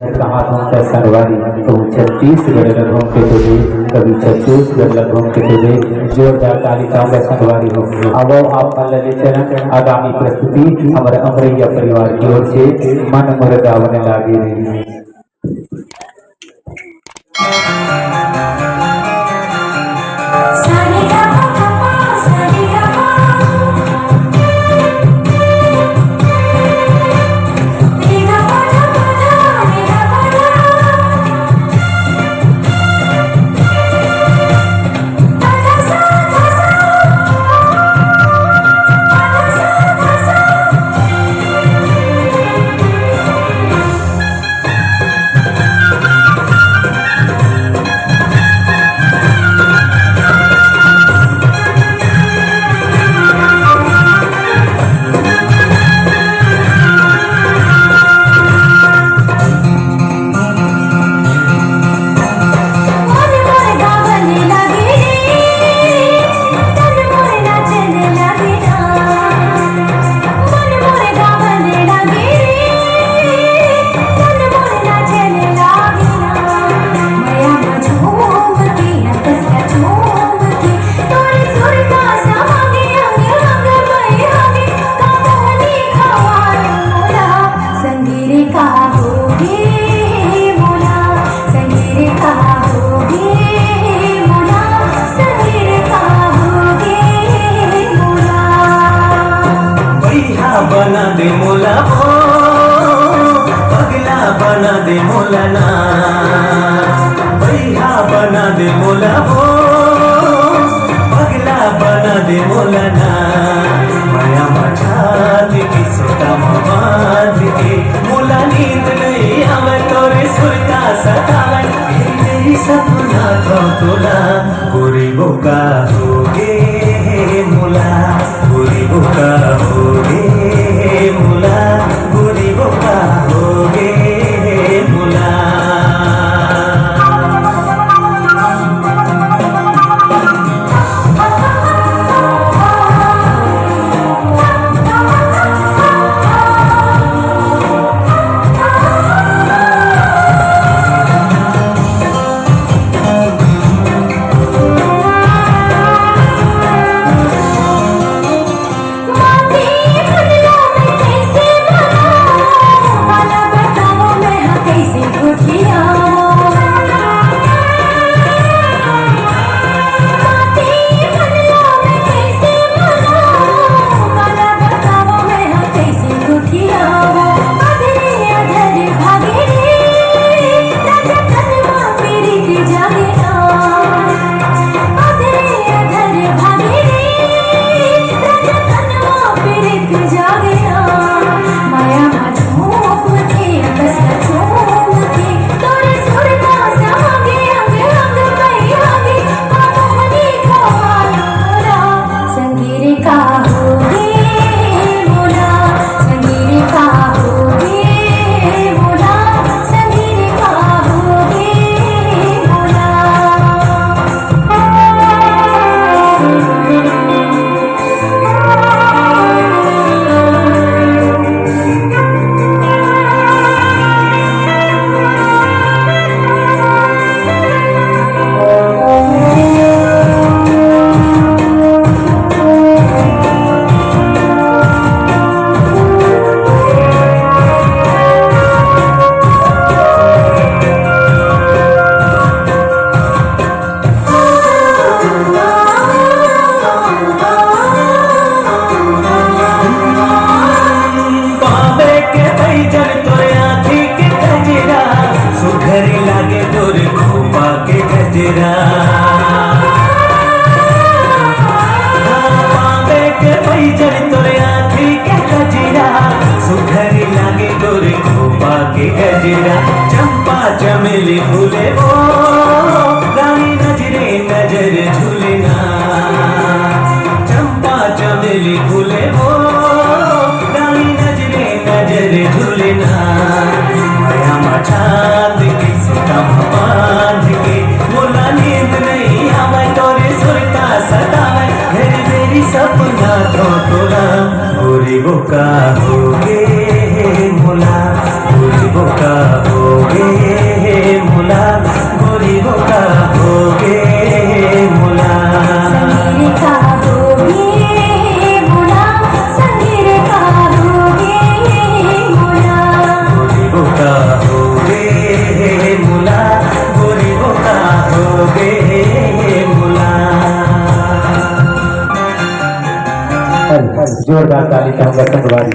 हाथों का सरवारी तो छत्तीसगढ़ लगों के तुझे कभी छत्तीसगढ़ लगों के तुझे जोरदार तालिकाओं का सरवारी हो। अब आप ललित चरण आगामी प्रस्तुति हमारे अमरैया परिवार की ओर से मन मुरगावन लागे रही। बना दे मोला हो पगला बना दे मोला ना भैया बना दे मोला हो पगला बना दे मोला ना माया मचाल की सोता बांध के मोला नींद नहीं आवे तोरे सुरता सतावे मेरी सपना तो तोला पूरी बोका होगे मोला पूरी बोका होगे मोला पूरी बोका होगे मोला। चंपा चमेली फूले वो रानी नजरे नजर झूलेना चंपा चमेली फूले वो रानी नजरे नजर झूलेना माया मचाल के सीता बांध के मोला नींद नहीं आवे तोरे सुरता सतावे मेरी सपना तो तोला पूरी बोका होगे मोला पूरी बोका होगे। जोरदार ताली चाहूंगा संगवारी